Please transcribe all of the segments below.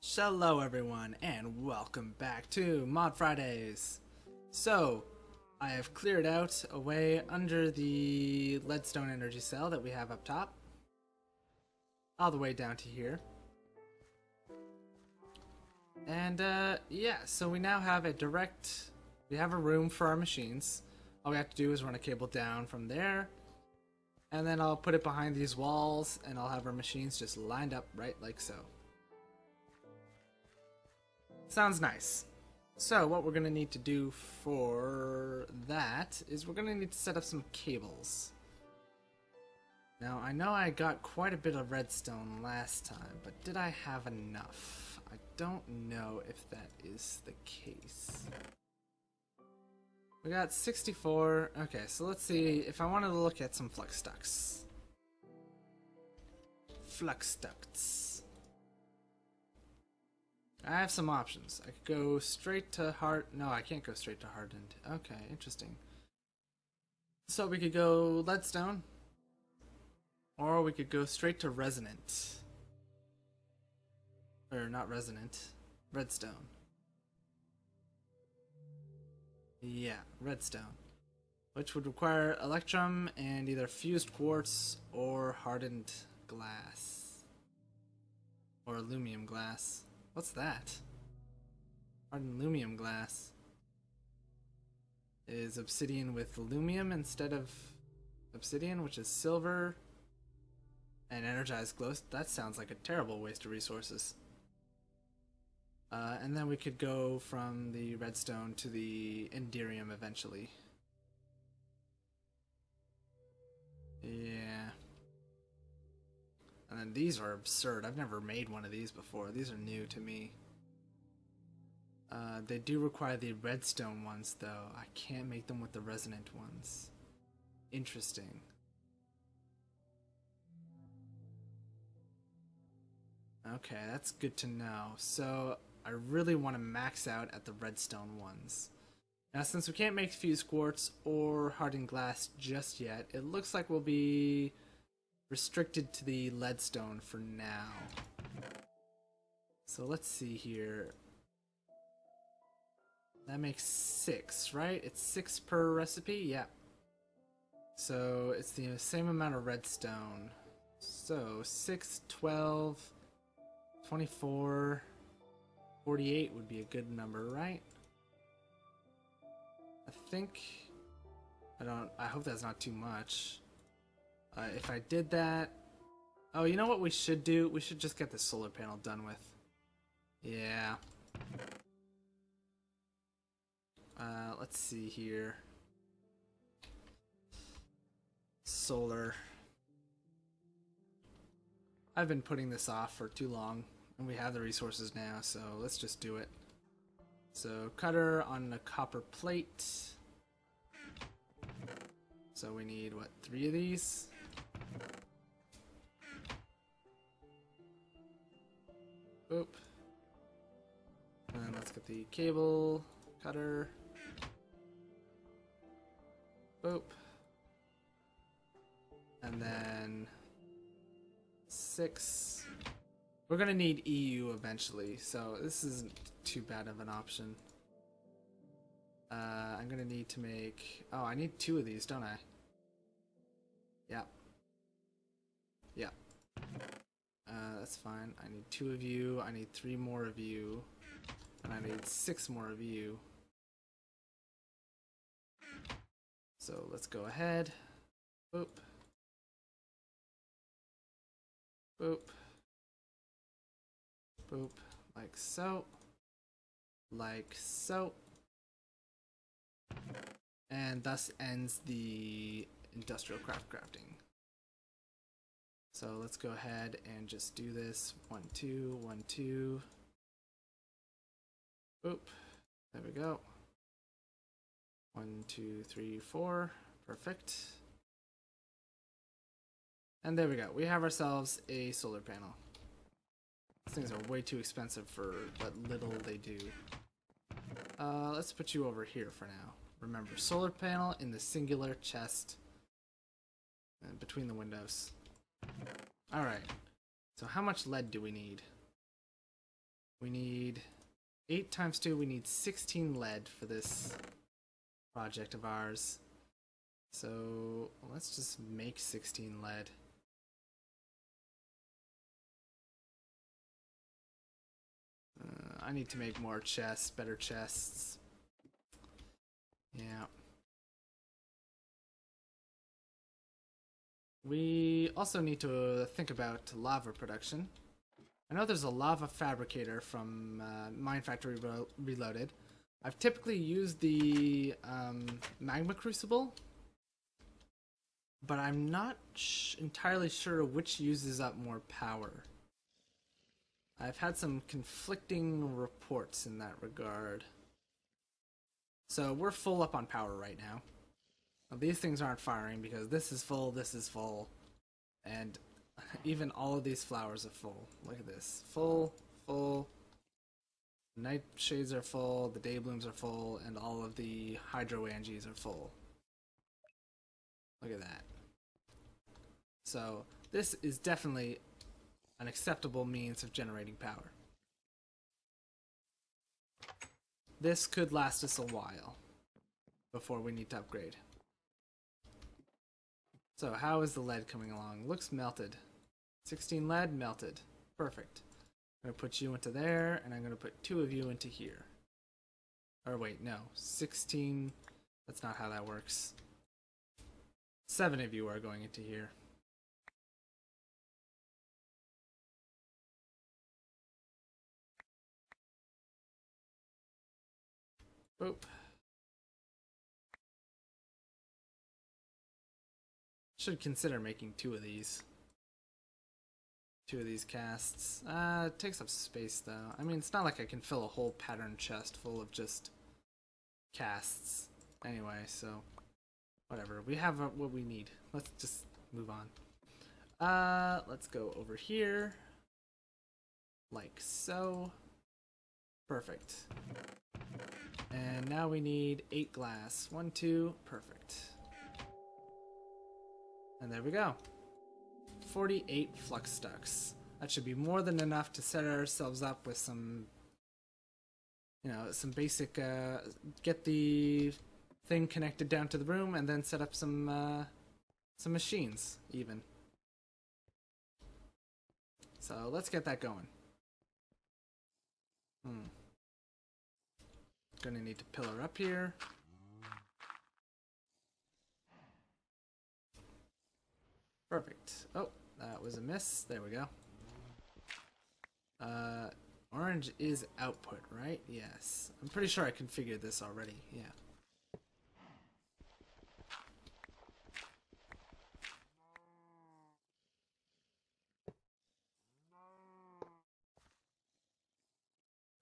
Hello everyone and welcome back to Mod Fridays. So, I have cleared out a way under the leadstone energy cell that we have up top. All the way down to here. And yeah, so we now have we have a room for our machines. All we have to do is run a cable down from there. And then I'll put it behind these walls and I'll have our machines just lined up right like so. Sounds nice. So what we're going to need to do for that is we're going to need to set up some cables. Now I know I got quite a bit of redstone last time, but did I have enough? I don't know if that is the case. We got 64. Okay, so let's see if I wanted to look at some flux ducts. Flux ducts. I have some options. I could go straight to hard. No, I can't go straight to hardened. Okay, interesting. So we could go leadstone, or we could go straight to resonant. Or not resonant, redstone. Yeah, redstone. Which would require electrum and either fused quartz or hardened glass. Or aluminum glass. What's that? Hardened aluminum glass. Is obsidian with aluminum instead of obsidian, which is silver. And energized glow. That sounds like a terrible waste of resources. And then we could go from the redstone to the enderium eventually. Yeah. And then these are absurd. I've never made one of these before. These are new to me. They do require the redstone ones though. I can't make them with the resonant ones. Interesting. Okay, that's good to know. So I really want to max out at the redstone ones. Now since we can't make fused quartz or hardened glass just yet, it looks like we'll be restricted to the leadstone for now. So let's see here. That makes 6, right? It's 6 per recipe? Yeah. So it's the same amount of redstone. So 6, 12, 24, 48 would be a good number, right? I hope that's not too much. If I did that... Oh, you know what we should do? We should just get the solar panel done with. Yeah. Let's see here. Solar. I've been putting this off for too long, and we have the resources now, so let's just do it. So, cutter on a copper plate. So we need, what, 3 of these? Boop. And then let's get the cable cutter. Boop. And then 6. We're gonna need EU eventually, so this isn't too bad of an option. I'm gonna need to make... Oh, I need 2 of these, don't I? Yep. Yep. That's fine. I need 2 of you, I need 3 more of you, and I need 6 more of you. So let's go ahead. Boop. Boop. Boop. Like so. Like so. And thus ends the industrial craft crafting. So let's go ahead and just do this. 1, 2, 1, 2. Boop. There we go. 1, 2, 3, 4. Perfect. And there we go. We have ourselves a solar panel. These things are way too expensive for what little they do. Let's put you over here for now. Remember, solar panel in the singular chest between the windows. Alright, so how much lead do we need? We need 8 times 2, we need 16 lead for this project of ours. So let's just make 16 lead. I need to make more chests, better chests. Yeah. We also need to think about lava production. I know there's a lava fabricator from Mine Factory Reloaded. I've typically used the magma crucible, but I'm not entirely sure which uses up more power. I've had some conflicting reports in that regard. So we're full up on power right now. Now, these things aren't firing because this is full, and even all of these flowers are full. Look at this. Full, full. Nightshades are full, the day blooms are full, and all of the hydroangies are full. Look at that. So this is definitely an acceptable means of generating power. This could last us a while before we need to upgrade. So how is the lead coming along? Looks melted. 16 lead melted. Perfect. I'm going to put you into there, and I'm going to put 2 of you into here. Or wait, no. 16. That's not how that works. 7 of you are going into here. Boop. Should consider making 2 of these. 2 of these casts. It takes up space though. I mean, it's not like I can fill a whole pattern chest full of just casts. Anyway, so whatever. We have what we need. Let's just move on. Let's go over here. Like so. Perfect. And now we need 8 glass. 1, 2, perfect. And there we go. 48 flux ducts. That should be more than enough to set ourselves up with some, you know, some basic, get the thing connected down to the room and then set up some machines, even. So let's get that going. Gonna need to pillar up here. Perfect. Oh, that was a miss. There we go. Orange is output, right? Yes. I'm pretty sure I configured this already. Yeah.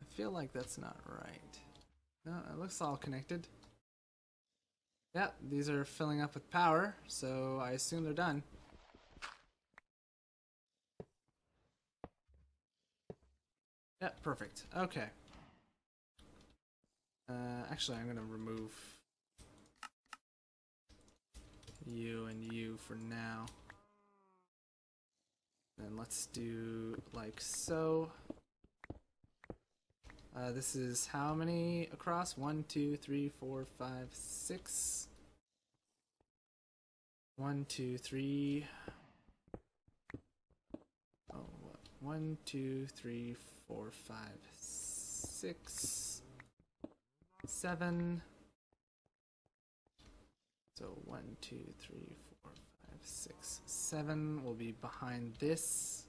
I feel like that's not right. No, it looks all connected. Yep, these are filling up with power, so I assume they're done. Yep, perfect. Okay. Actually, I'm gonna remove you and you for now. Then let's do like so. This is how many across? 1, 2, 3, 4, 5, 6. 1, 2, 3. Oh, 1, 2, 3, 4, 5, 6, 7. So 1, 2, 3, 4, 5, 6, 7 will be behind this.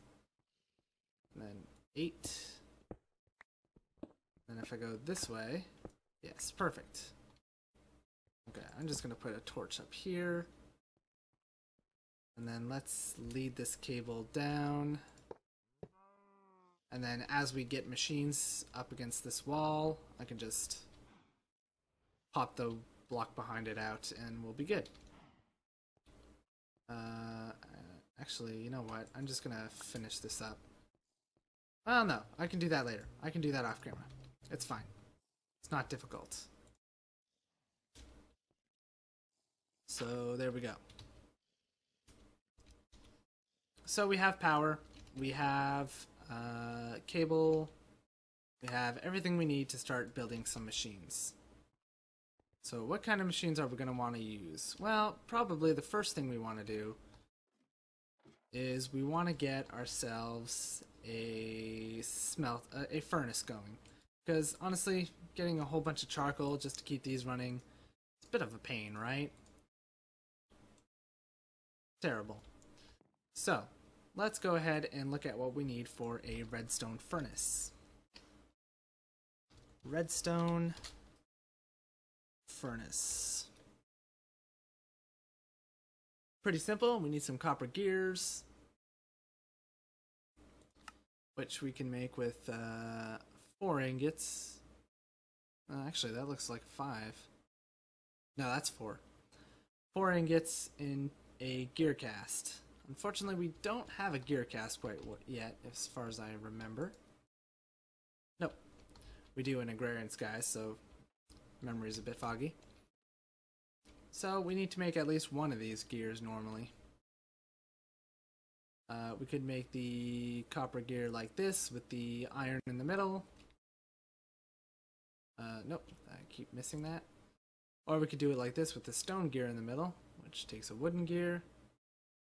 And then 8. And if I go this way, yes, perfect. Okay, I'm just gonna put a torch up here. And then let's lead this cable down. And then as we get machines up against this wall, I can just pop the block behind it out and we'll be good. Actually, you know what? I'm just gonna finish this up. Oh no, I can do that later. I can do that off camera. It's fine. It's not difficult. So there we go. So we have power. We have cable. we have everything we need to start building some machines. So what kind of machines are we going to want to use? Well, probably the first thing we want to do is we want to get ourselves a furnace going. Because honestly, getting a whole bunch of charcoal just to keep these running, it's a bit of a pain, right? Terrible. So, let's go ahead and look at what we need for a redstone furnace. Redstone furnace. Pretty simple. We need some copper gears, which we can make with 4 ingots. Actually, that looks like 5. No, that's 4. 4 ingots in a gear cast. Unfortunately, we don't have a gear cast quite yet, as far as I remember. Nope. We do in Agrarian Skies, so memory's a bit foggy. So we need to make at least one of these gears normally. We could make the copper gear like this with the iron in the middle. Nope, I keep missing that. Or we could do it like this with the stone gear in the middle, which takes a wooden gear,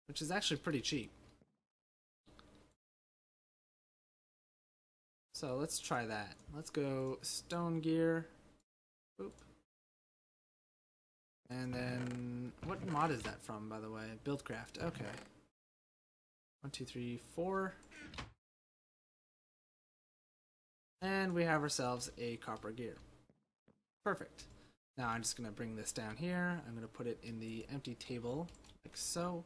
which is actually pretty cheap. So let's try that. Let's go stone gear. Boop. And then, what mod is that from, by the way? Buildcraft. Okay. 1, 2, 3, 4. And we have ourselves a copper gear. Perfect. Now I'm just going to bring this down here. I'm going to put it in the empty table, like so.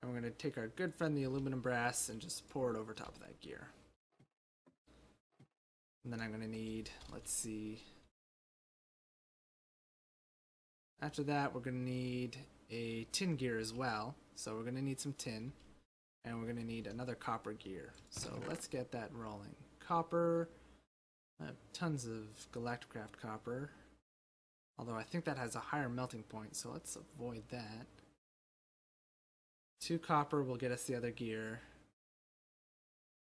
And we're going to take our good friend the aluminum brass and just pour it over top of that gear. And then I'm going to need, let's see. After that, we're going to need a tin gear as well. So we're going to need some tin. And we're going to need another copper gear. So let's get that rolling. Copper. I have tons of Galacticraft copper. Although I think that has a higher melting point, so let's avoid that. 2 copper will get us the other gear.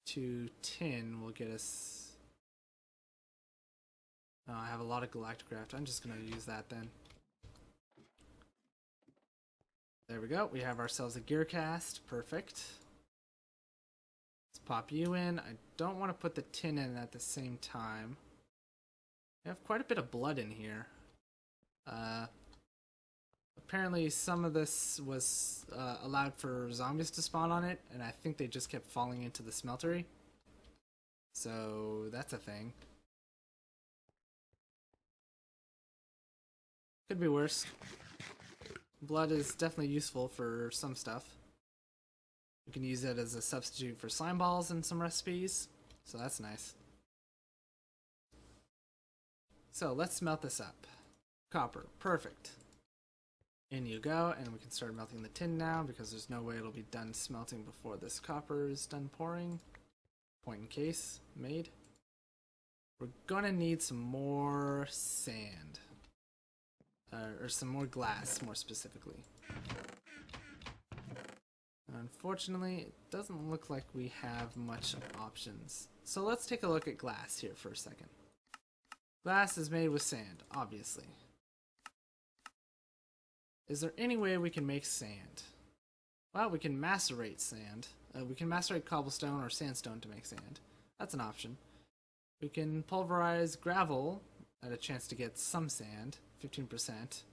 2 tin will get us... Oh, I have a lot of Galacticraft. I'm just going to use that then. There we go. We have ourselves a gear cast. Perfect. Let's pop you in. I don't want to put the tin in at the same time. We have quite a bit of blood in here. Apparently some of this was allowed for zombies to spawn on it, and I think they just kept falling into the smeltery. So that's a thing. Could be worse. Blood is definitely useful for some stuff. You can use it as a substitute for slime balls in some recipes, so that's nice. So let's smelt this up. Copper, perfect. In you go, and we can start melting the tin now because there's no way it'll be done smelting before this copper is done pouring. Point in case, made. We're gonna need some more sand. Or some more glass, more specifically. Unfortunately, it doesn't look like we have much options. So let's take a look at glass here for a second. Glass is made with sand, obviously. Is there any way we can make sand? Well, we can macerate sand. We can macerate cobblestone or sandstone to make sand. That's an option. We can pulverize gravel at a chance to get some sand, 15%.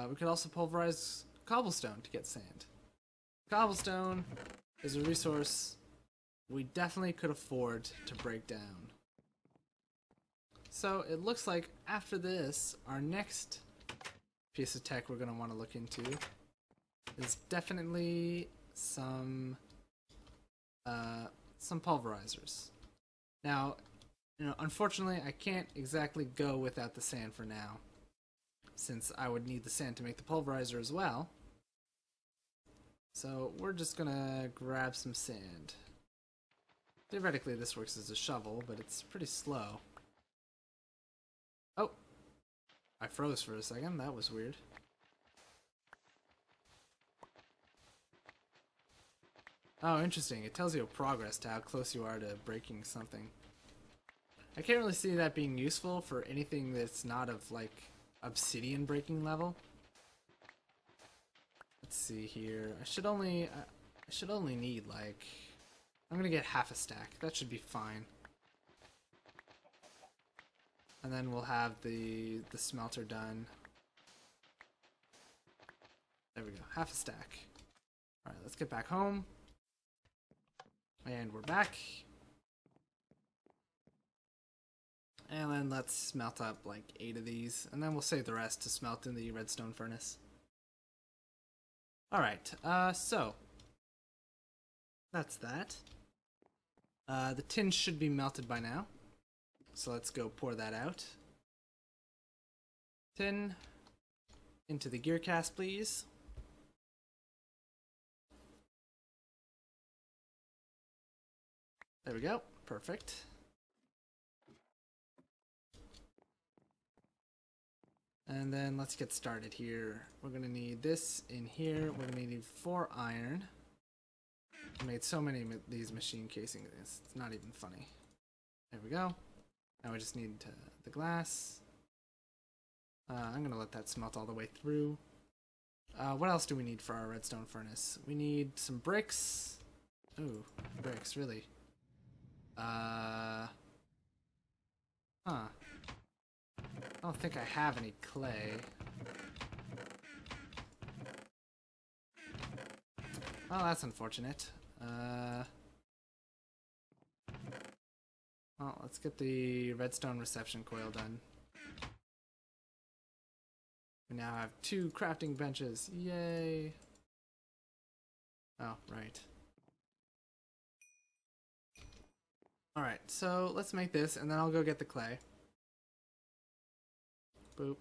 We could also pulverize cobblestone to get sand. Cobblestone is a resource we definitely could afford to break down. So it looks like after this, our next piece of tech we're going to want to look into is definitely some pulverizers. Now, unfortunately, I can't exactly go without the sand for now, since I would need the sand to make the pulverizer as well. So we're just gonna grab some sand. Theoretically, this works as a shovel, but it's pretty slow. Oh, I froze for a second. That was weird. Oh, interesting. It tells you progress to how close you are to breaking something. I can't really see that being useful for anything that's not of, like, obsidian breaking level. Let's see here. I should only need, like... I'm gonna get half a stack. That should be fine. And then we'll have the smelter done. There we go. Half a stack. Alright, let's get back home. And we're back. And then let's smelt up like 8 of these. And then we'll save the rest to smelt in the redstone furnace. Alright, so. That's that. The tin should be melted by now. So let's go pour that out. Tin. Into the gear cast, please. There we go. Perfect. And then let's get started here. We're going to need this in here. We're going to need 4 iron. I made so many of these machine casings. It's not even funny. There we go. Now we just need the glass. I'm going to let that smelt all the way through. What else do we need for our redstone furnace? We need some bricks. Ooh, bricks, really. Huh. I don't think I have any clay. Oh, that's unfortunate. Well, let's get the redstone reception coil done. We now have 2 crafting benches. Yay! Oh, right. Alright, so let's make this, and then I'll go get the clay. Boop.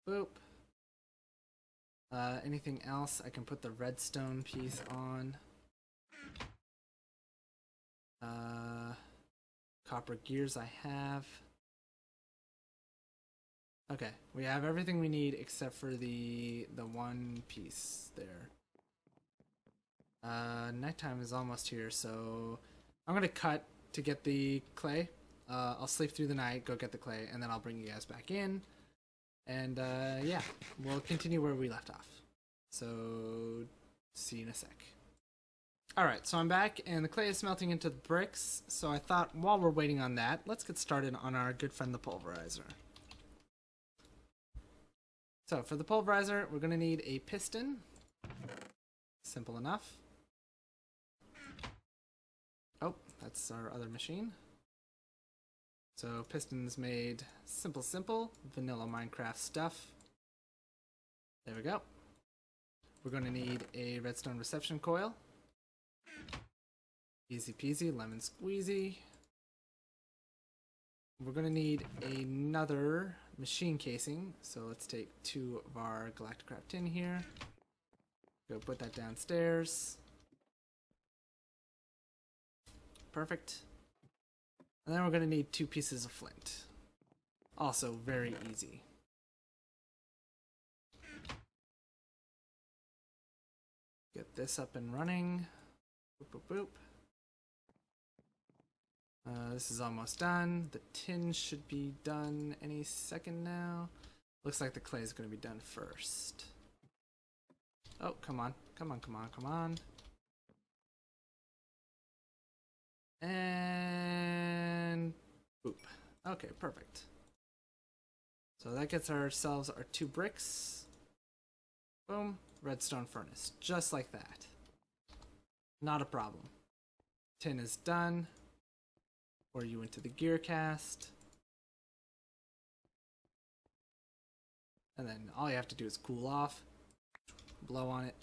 Boop. Anything else? I can put the redstone piece on. Copper gears I have. Okay, we have everything we need except for the one piece there. Nighttime is almost here, so I'm gonna cut to get the clay. I'll sleep through the night, go get the clay, and then I'll bring you guys back in. And yeah, we'll continue where we left off. So, see you in a sec. Alright, so I'm back, and the clay is smelting into the bricks, so I thought while we're waiting on that, let's get started on our good friend the pulverizer. So, for the pulverizer, we're going to need a piston. Simple enough. Oh, that's our other machine. So, pistons made simple, vanilla Minecraft stuff. There we go. We're going to need a redstone reception coil. Easy peasy, lemon squeezy. We're going to need another machine casing, so let's take 2 of our Galacticraft tin here. Go put that downstairs. Perfect. And then we're going to need 2 pieces of flint. Also very easy. Get this up and running. Boop, boop, boop. This is almost done. The tin should be done any second now. Looks like the clay is going to be done first. Oh, come on. Come on, come on, come on. And boop. Okay, perfect. So that gets ourselves our 2 bricks. Boom. Redstone furnace. Just like that. Not a problem. Tin is done. Pour you into the gear cast. And then all you have to do is cool off. Blow on it.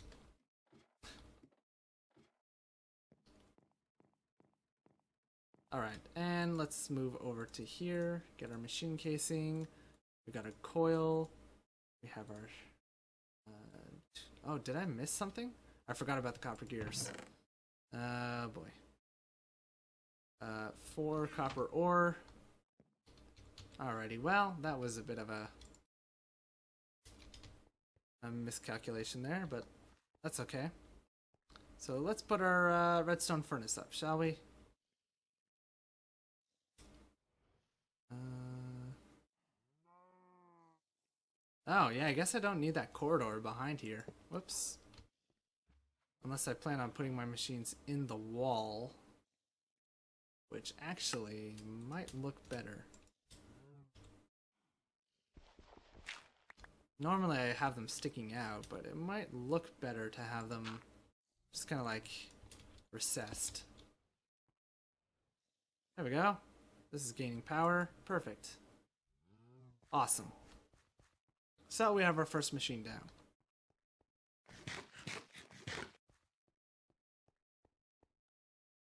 Alright, and let's move over to here. Get our machine casing. We got a coil. We have our... oh, did I miss something? I forgot about the copper gears. Boy. 4 copper ore. Alrighty, well, that was a bit of a miscalculation there, but that's okay. So let's put our redstone furnace up, shall we? Oh, yeah, I guess I don't need that corridor behind here. Whoops. Unless I plan on putting my machines in the wall. Which actually might look better. Normally I have them sticking out, but it might look better to have them just kind of like recessed. There we go. This is gaining power. Perfect. Awesome. So we have our first machine down.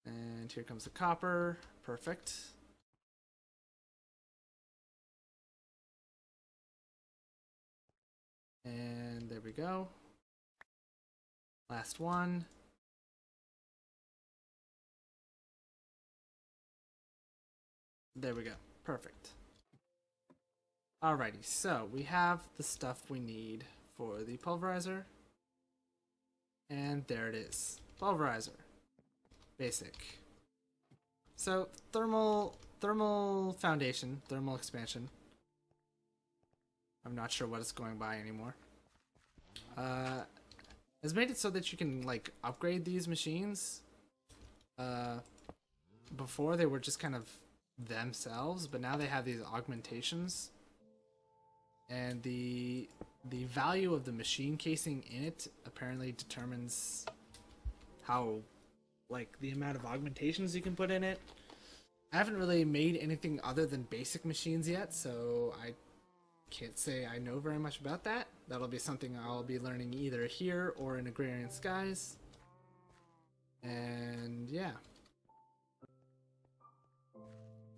And here comes the copper. Perfect. And there we go. Last one. There we go. Perfect. Alrighty, so we have the stuff we need for the pulverizer. And there it is. Pulverizer. Basic. So, thermal foundation, thermal expansion. I'm not sure what it's going by anymore. Has made it so that you can, like, upgrade these machines. Before they were just kind of themselves, but now they have these augmentations. And the value of the machine casing in it apparently determines how, like, the amount of augmentations you can put in it. I haven't really made anything other than basic machines yet, so I can't say I know very much about that. That'll be something I'll be learning either here or in Agrarian Skies. And yeah.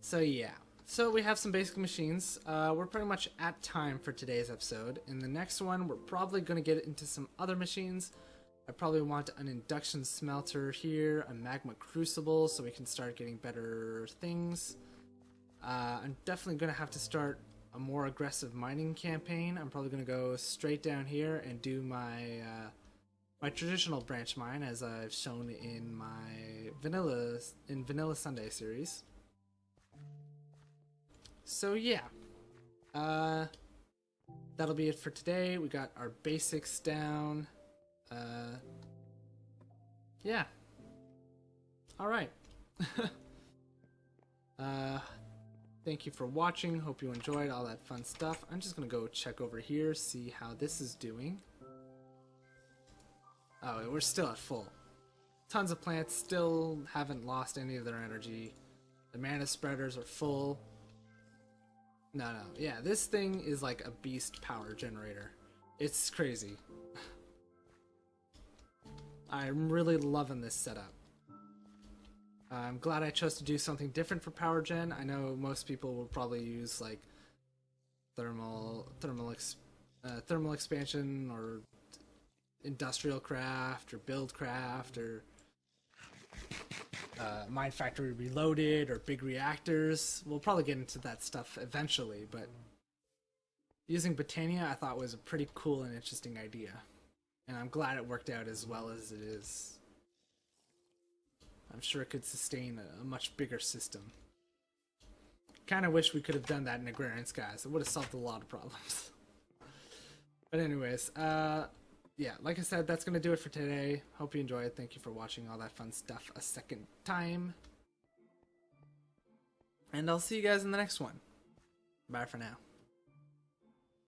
So yeah. So we have some basic machines. We're pretty much at time for today's episode. In the next one, we're probably going to get into some other machines. I probably want an induction smelter here, a magma crucible, so we can start getting better things. I'm definitely going to have to start a more aggressive mining campaign. I'm probably going to go straight down here and do my my traditional branch mine, as I've shown in my Vanilla Sunday series. So yeah, that'll be it for today. We got our basics down. Yeah. All right. Thank you for watching. Hope you enjoyed all that fun stuff. I'm just gonna go check over here, see how this is doing. Oh, we're still at full. Tons of plants still haven't lost any of their energy. The mana spreaders are full. No, yeah, this thing is like a beast power generator. It's crazy. I'm really loving this setup. I'm glad I chose to do something different for power gen. I know most people will probably use like thermal expansion or industrial craft or build craft or Mine Factory Reloaded or big reactors. We'll probably get into that stuff eventually, but using Botania I thought was a pretty cool and interesting idea. And I'm glad it worked out as well as it is. I'm sure it could sustain a much bigger system. Kind of wish we could have done that in Agrarian Skies. It would have solved a lot of problems. But anyways, yeah, like I said, that's going to do it for today. Hope you enjoyed. Thank you for watching all that fun stuff a second time. And I'll see you guys in the next one. Bye for now.